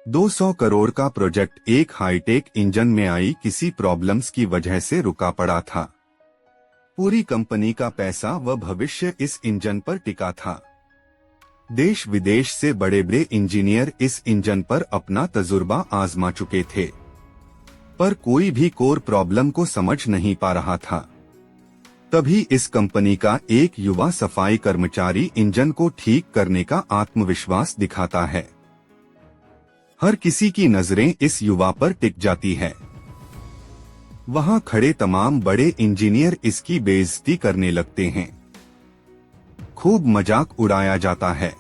200 करोड़ का प्रोजेक्ट एक hi tech engine में आई किसी प्रॉब्लम्स की वजह से रुका पड़ा था। पूरी कंपनी का पैसा व भविष्य इस इंजन पर टिका था। देश विदेश से बड़े बड़े इंजीनियर इस इंजन पर अपना तजुर्बा आजमा चुके थे, पर कोई भी कोर प्रॉब्लम को समझ नहीं पा रहा था। तभी इस कंपनी का एक युवा सफाई कर्मचारी इंजन को ठीक करने का आत्मविश्वास दिखाता है। हर किसी की नजरें इस युवा पर टिक जाती है। वहां खड़े तमाम बड़े इंजीनियर इसकी बेइज्जती करने लगते हैं। खूब मजाक उड़ाया जाता है।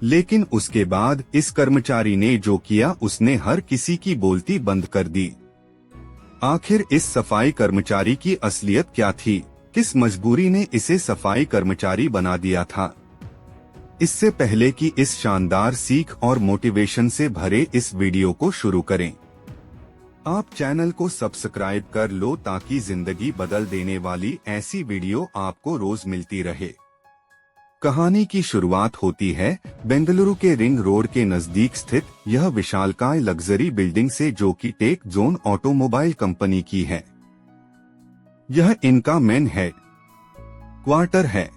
लेकिन उसके बाद इस कर्मचारी ने जो किया उसने हर किसी की बोलती बंद कर दी। आखिर इस सफाई कर्मचारी की असलियत क्या थी? किस मजबूरी ने इसे सफाई कर्मचारी बना दिया था? इससे पहले कि इस शानदार सीख और मोटिवेशन से भरे इस वीडियो को शुरू करें, आप चैनल को सब्सक्राइब कर लो ताकि जिंदगी बदल देने वाली ऐसी वीडियो आपको रोज मिलती रहे। कहानी की शुरुआत होती है बेंगलुरु के रिंग रोड के नजदीक स्थित यह विशालकाय लग्जरी बिल्डिंग से, जो कि टेक जोन ऑटोमोबाइल कंपनी की है। यह इनका मेन हेड क्वार्टर है।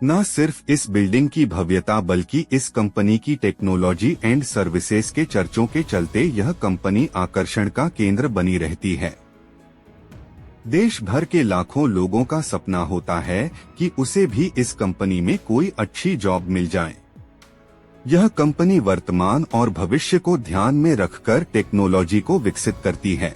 न सिर्फ इस बिल्डिंग की भव्यता बल्कि इस कंपनी की टेक्नोलॉजी एंड सर्विसेज के चर्चों के चलते यह कंपनी आकर्षण का केंद्र बनी रहती है। देश भर के लाखों लोगों का सपना होता है कि उसे भी इस कंपनी में कोई अच्छी जॉब मिल जाए। यह कंपनी वर्तमान और भविष्य को ध्यान में रखकर टेक्नोलॉजी को विकसित करती है,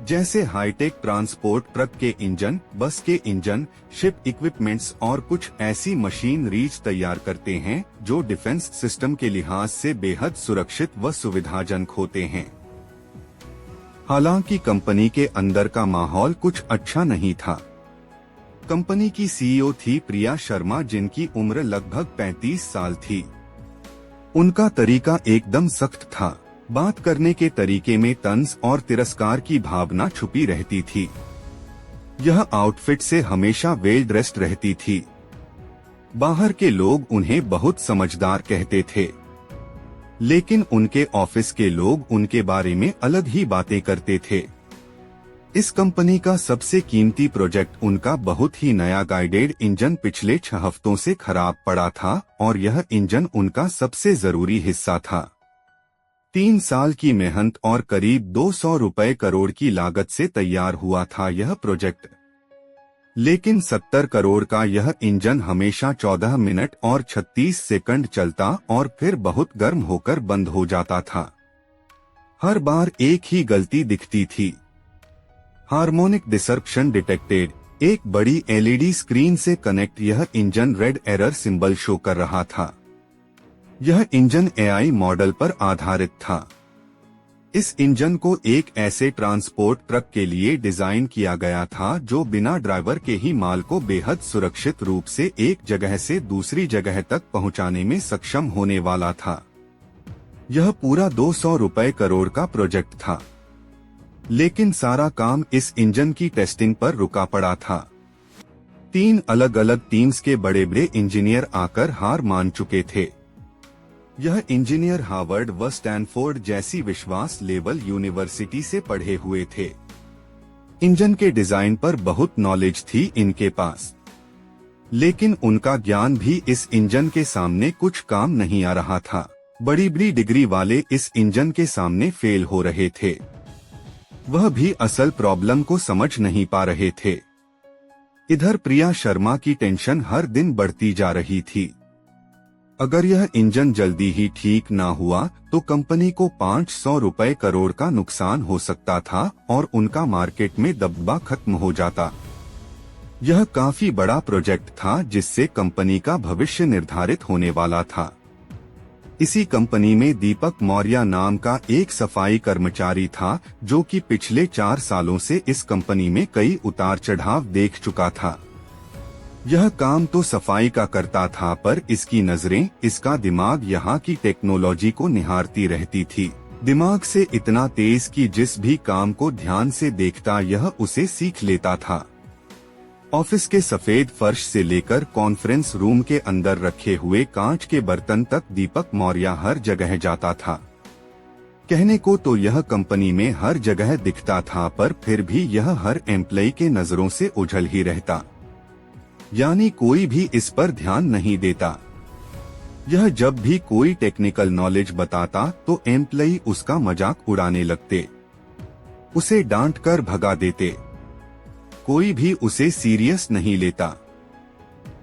जैसे हाईटेक ट्रांसपोर्ट, ट्रक के इंजन, बस के इंजन, शिप इक्विपमेंट्स और कुछ ऐसी मशीनरीज तैयार करते हैं जो डिफेंस सिस्टम के लिहाज से बेहद सुरक्षित व सुविधाजनक होते हैं। हालांकि कंपनी के अंदर का माहौल कुछ अच्छा नहीं था। कंपनी की सीईओ थी प्रिया शर्मा, जिनकी उम्र लगभग 35 साल थी। उनका तरीका एकदम सख्त था। बात करने के तरीके में तंज और तिरस्कार की भावना छुपी रहती थी। यह आउटफिट से हमेशा वेल ड्रेस्ड रहती थी। बाहर के लोग उन्हें बहुत समझदार कहते थे, लेकिन उनके ऑफिस के लोग उनके बारे में अलग ही बातें करते थे। इस कंपनी का सबसे कीमती प्रोजेक्ट उनका बहुत ही नया गाइडेड इंजन पिछले 6 हफ्तों से खराब पड़ा था और यह इंजन उनका सबसे जरूरी हिस्सा था। 3 साल की मेहनत और करीब 200 रुपए करोड़ की लागत से तैयार हुआ था यह प्रोजेक्ट, लेकिन 70 करोड़ का यह इंजन हमेशा 14 मिनट और 36 सेकंड चलता और फिर बहुत गर्म होकर बंद हो जाता था। हर बार एक ही गलती दिखती थी, हार्मोनिक डिसरप्शन डिटेक्टेड। एक बड़ी एलईडी स्क्रीन से कनेक्ट यह engine red error symbol show कर रहा था। यह इंजन एआई मॉडल पर आधारित था। इस इंजन को एक ऐसे ट्रांसपोर्ट ट्रक के लिए डिजाइन किया गया था जो बिना ड्राइवर के ही माल को बेहद सुरक्षित रूप से एक जगह से दूसरी जगह तक पहुंचाने में सक्षम होने वाला था। यह पूरा 200 रुपए करोड़ का प्रोजेक्ट था, लेकिन सारा काम इस इंजन की टेस्टिंग पर रुका पड़ा था। 3 अलग अलग टीम्स के बड़े बड़े इंजीनियर आकर हार मान चुके थे। यह इंजीनियर हार्वर्ड व स्टैनफोर्ड जैसी विश्वास लेवल यूनिवर्सिटी से पढ़े हुए थे। इंजन के डिजाइन पर बहुत नॉलेज थी इनके पास, लेकिन उनका ज्ञान भी इस इंजन के सामने कुछ काम नहीं आ रहा था। बड़ी बड़ी डिग्री वाले इस इंजन के सामने फेल हो रहे थे। वह भी असल प्रॉब्लम को समझ नहीं पा रहे थे। इधर प्रिया शर्मा की टेंशन हर दिन बढ़ती जा रही थी। अगर यह इंजन जल्दी ही ठीक ना हुआ तो कंपनी को 500 रुपए करोड़ का नुकसान हो सकता था और उनका मार्केट में दबदबा खत्म हो जाता। यह काफी बड़ा प्रोजेक्ट था जिससे कंपनी का भविष्य निर्धारित होने वाला था। इसी कंपनी में दीपक मौर्य नाम का एक सफाई कर्मचारी था, जो कि पिछले 4 सालों से इस कंपनी में कई उतार चढ़ाव देख चुका था। यह काम तो सफाई का करता था, पर इसकी नजरें, इसका दिमाग यहाँ की टेक्नोलॉजी को निहारती रहती थी। दिमाग से इतना तेज कि जिस भी काम को ध्यान से देखता यह उसे सीख लेता था। ऑफिस के सफेद फर्श से लेकर कॉन्फ्रेंस रूम के अंदर रखे हुए कांच के बर्तन तक दीपक मौर्य हर जगह जाता था। कहने को तो यह कंपनी में हर जगह दिखता था, पर फिर भी यह हर एम्प्लॉय के नजरों से उछल ही रहता, यानी कोई भी इस पर ध्यान नहीं देता। यह जब भी कोई टेक्निकल नॉलेज बताता तो एम्प्लॉय उसका मजाक उड़ाने लगते, उसे डांट कर भगा देते। कोई भी उसे सीरियस नहीं लेता।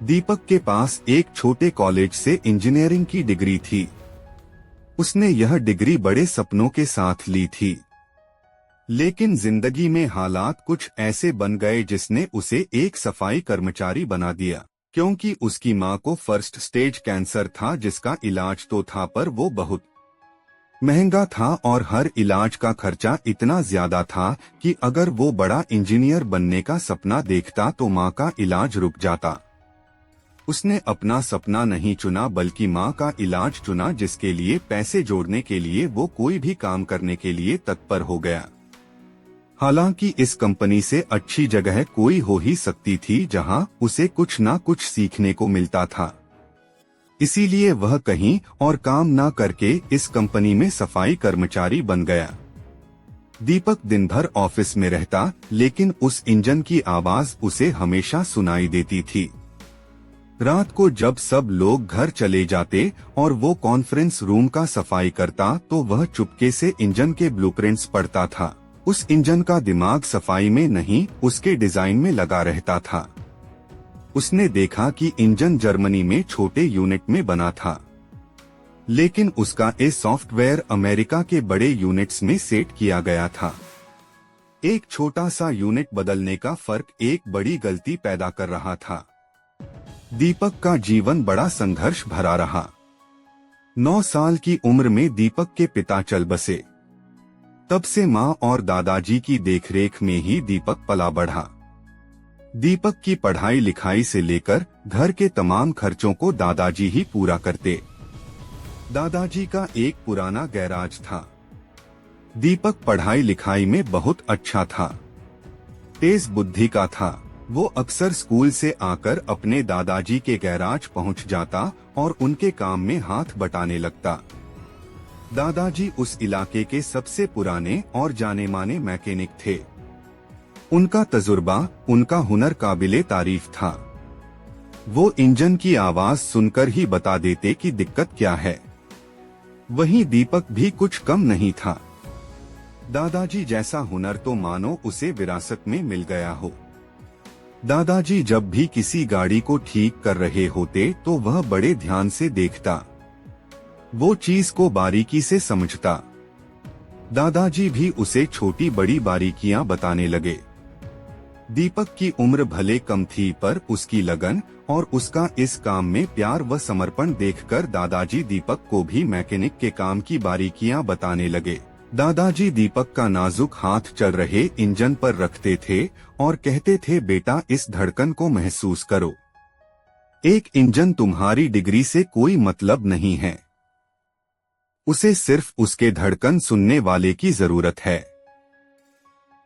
दीपक के पास एक छोटे कॉलेज से इंजीनियरिंग की डिग्री थी। उसने यह डिग्री बड़े सपनों के साथ ली थी, लेकिन जिंदगी में हालात कुछ ऐसे बन गए जिसने उसे एक सफाई कर्मचारी बना दिया। क्योंकि उसकी मां को फर्स्ट स्टेज कैंसर था, जिसका इलाज तो था पर वो बहुत महंगा था और हर इलाज का खर्चा इतना ज्यादा था कि अगर वो बड़ा इंजीनियर बनने का सपना देखता तो मां का इलाज रुक जाता। उसने अपना सपना नहीं चुना बल्कि मां का इलाज चुना, जिसके लिए पैसे जोड़ने के लिए वो कोई भी काम करने के लिए तत्पर हो गया। हालांकि इस कंपनी से अच्छी जगह कोई हो ही सकती थी जहां उसे कुछ ना कुछ सीखने को मिलता था। इसीलिए वह कहीं और काम ना करके इस कंपनी में सफाई कर्मचारी बन गया। दीपक दिन भर ऑफिस में रहता, लेकिन उस इंजन की आवाज उसे हमेशा सुनाई देती थी। रात को जब सब लोग घर चले जाते और वो कॉन्फ्रेंस रूम का सफाई करता तो वह चुपके से इंजन के ब्लूप्रिंट्स पढ़ता था। उस इंजन का दिमाग सफाई में नहीं, उसके डिजाइन में लगा रहता था। उसने देखा कि इंजन जर्मनी में छोटे यूनिट में बना था, लेकिन उसका सॉफ्टवेयर अमेरिका के बड़े यूनिट्स में सेट किया गया था। एक छोटा सा यूनिट बदलने का फर्क एक बड़ी गलती पैदा कर रहा था। दीपक का जीवन बड़ा संघर्ष भरा रहा। 9 साल की उम्र में दीपक के पिता चल बसे। तब से माँ और दादाजी की देखरेख में ही दीपक पला बढ़ा। दीपक की पढ़ाई लिखाई से लेकर घर के तमाम खर्चों को दादाजी ही पूरा करते। दादाजी का एक पुराना गैराज था। दीपक पढ़ाई लिखाई में बहुत अच्छा था, तेज बुद्धि का था। वो अक्सर स्कूल से आकर अपने दादाजी के गैराज पहुंच जाता और उनके काम में हाथ बटाने लगता। दादाजी उस इलाके के सबसे पुराने और जाने माने मैकेनिक थे। उनका तजुर्बा, उनका हुनर काबिले तारीफ था। वो इंजन की आवाज सुनकर ही बता देते कि दिक्कत क्या है। वहीं दीपक भी कुछ कम नहीं था। दादाजी जैसा हुनर तो मानो उसे विरासत में मिल गया हो। दादाजी जब भी किसी गाड़ी को ठीक कर रहे होते तो वह बड़े ध्यान से देखता, वो चीज को बारीकी से समझता। दादाजी भी उसे छोटी बड़ी बारीकियां बताने लगे। दीपक की उम्र भले कम थी, पर उसकी लगन और उसका इस काम में प्यार व समर्पण देखकर दादाजी दीपक को भी मैकेनिक के काम की बारीकियां बताने लगे। दादाजी दीपक का नाजुक हाथ चल रहे इंजन पर रखते थे और कहते थे, बेटा इस धड़कन को महसूस करो। एक इंजन तुम्हारी डिग्री से कोई मतलब नहीं है, उसे सिर्फ उसके धड़कन सुनने वाले की जरूरत है।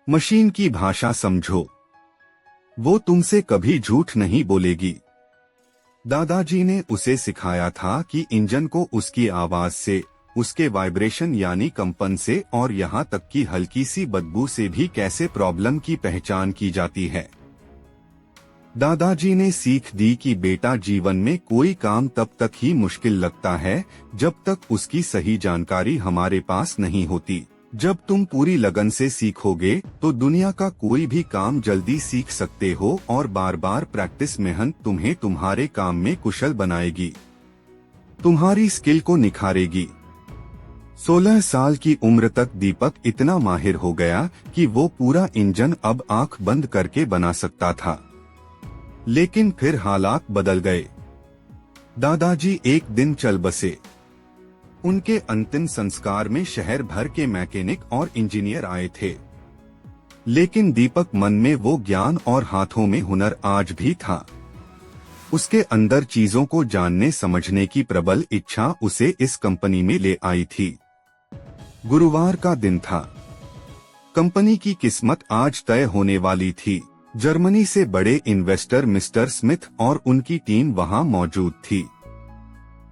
मशीन की भाषा समझो, वो तुमसे कभी झूठ नहीं बोलेगी। दादाजी ने उसे सिखाया था कि इंजन को उसकी आवाज से, उसके वाइब्रेशन यानी कंपन से और यहाँ तक कि हल्की सी बदबू से भी कैसे प्रॉब्लम की पहचान की जाती है। दादाजी ने सीख दी कि बेटा जीवन में कोई काम तब तक ही मुश्किल लगता है जब तक उसकी सही जानकारी हमारे पास नहीं होती। जब तुम पूरी लगन से सीखोगे तो दुनिया का कोई भी काम जल्दी सीख सकते हो और बार बार प्रैक्टिस मेहनत तुम्हें तुम्हारे काम में कुशल बनाएगी, तुम्हारी स्किल को निखारेगी। 16 साल की उम्र तक दीपक इतना माहिर हो गया कि वो पूरा इंजन अब आंख बंद करके बना सकता था। लेकिन फिर हालात बदल गए। दादाजी एक दिन चल बसे। उनके अंतिम संस्कार में शहर भर के मैकेनिक और इंजीनियर आए थे, लेकिन दीपक मन में वो ज्ञान और हाथों में हुनर आज भी था। उसके अंदर चीजों को जानने समझने की प्रबल इच्छा उसे इस कंपनी में ले आई थी। गुरुवार का दिन था। कंपनी की किस्मत आज तय होने वाली थी। जर्मनी से बड़े इन्वेस्टर मिस्टर स्मिथ और उनकी टीम वहां मौजूद थी।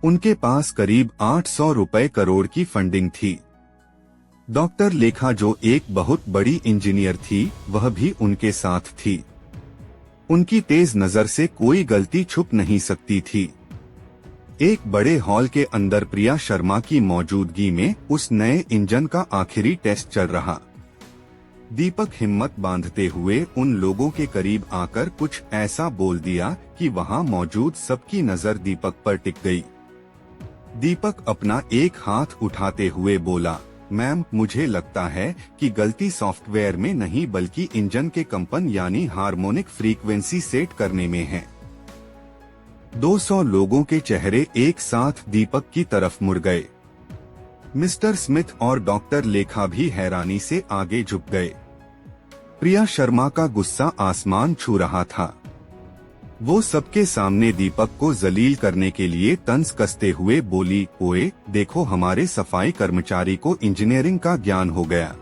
उनके पास करीब 800 रुपए करोड़ की फंडिंग थी। डॉक्टर लेखा जो एक बहुत बड़ी इंजीनियर थी, वह भी उनके साथ थी। उनकी तेज नजर से कोई गलती छुप नहीं सकती थी। एक बड़े हॉल के अंदर प्रिया शर्मा की मौजूदगी में उस नए इंजन का आखिरी टेस्ट चल रहा। दीपक हिम्मत बांधते हुए उन लोगों के करीब आकर कुछ ऐसा बोल दिया कि वहां मौजूद सबकी नजर दीपक पर टिक गई। दीपक अपना एक हाथ उठाते हुए बोला, मैम, मुझे लगता है कि गलती सॉफ्टवेयर में नहीं बल्कि इंजन के कंपन यानी हार्मोनिक फ्रीक्वेंसी सेट करने में है। 200 लोगों के चेहरे एक साथ दीपक की तरफ मुड़ गए। मिस्टर स्मिथ और डॉक्टर लेखा भी हैरानी से आगे झुक गए। प्रिया शर्मा का गुस्सा आसमान छू रहा था। वो सबके सामने दीपक को जलील करने के लिए तंज कसते हुए बोली, ओए देखो, हमारे सफाई कर्मचारी को इंजीनियरिंग का ज्ञान हो गया।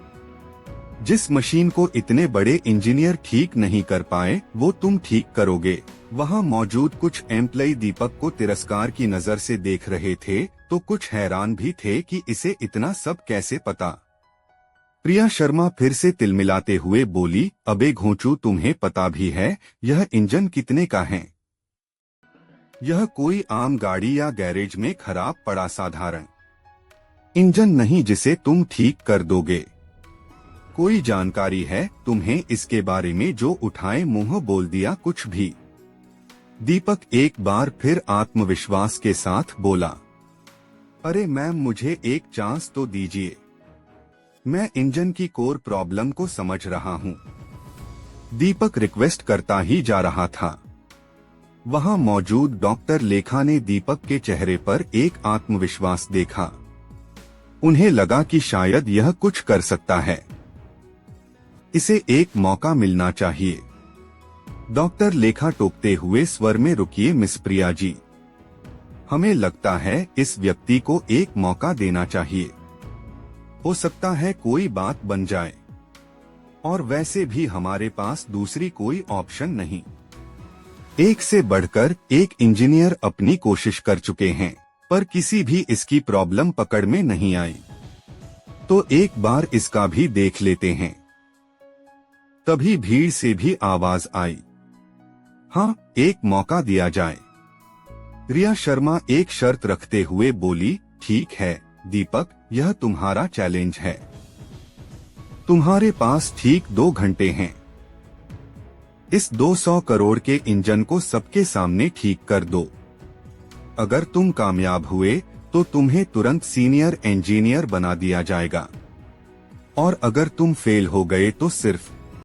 जिस मशीन को इतने बड़े इंजीनियर ठीक नहीं कर पाए, वो तुम ठीक करोगे। वहां मौजूद कुछ एम्प्लॉय दीपक को तिरस्कार की नजर से देख रहे थे तो कुछ हैरान भी थे कि इसे इतना सब कैसे पता। प्रिया शर्मा फिर से तिलमिलाते हुए बोली, अबे घोंचू, तुम्हें पता भी है यह इंजन कितने का है? यह कोई आम गाड़ी या गैरेज में खराब पड़ा साधारण इंजन नहीं जिसे तुम ठीक कर दोगे। कोई जानकारी है तुम्हें इसके बारे में? जो उठाए मुंह बोल दिया कुछ भी। दीपक एक बार फिर आत्मविश्वास के साथ बोला, अरे मैम, मुझे एक चांस तो दीजिए। मैं इंजन की कोर प्रॉब्लम को समझ रहा हूँ। दीपक रिक्वेस्ट करता ही जा रहा था। वहां मौजूद डॉक्टर लेखा ने दीपक के चेहरे पर एक आत्मविश्वास देखा। उन्हें लगा कि शायद यह कुछ कर सकता है। इसे एक मौका मिलना चाहिए। डॉक्टर लेखा टोकते हुए स्वर में, रुकिए मिस प्रिया जी, हमें लगता है इस व्यक्ति को एक मौका देना चाहिए। हो सकता है कोई बात बन जाए, और वैसे भी हमारे पास दूसरी कोई ऑप्शन नहीं। एक से बढ़कर एक इंजीनियर अपनी कोशिश कर चुके हैं, पर किसी भी इसकी प्रॉब्लम पकड़ में नहीं आई। तो एक बार इसका भी देख लेते हैं। तभी भीड़ से भी आवाज आई, हाँ, एक मौका दिया जाए। प्रिया शर्मा एक शर्त रखते हुए बोली, ठीक है दीपक, यह तुम्हारा चैलेंज है। तुम्हारे पास ठीक 2 घंटे हैं। इस 200 करोड़ के इंजन को सबके सामने ठीक कर दो। अगर तुम कामयाब हुए तो तुम्हें तुरंत सीनियर इंजीनियर बना दिया जाएगा, और अगर तुम फेल हो गए तो सिर्फ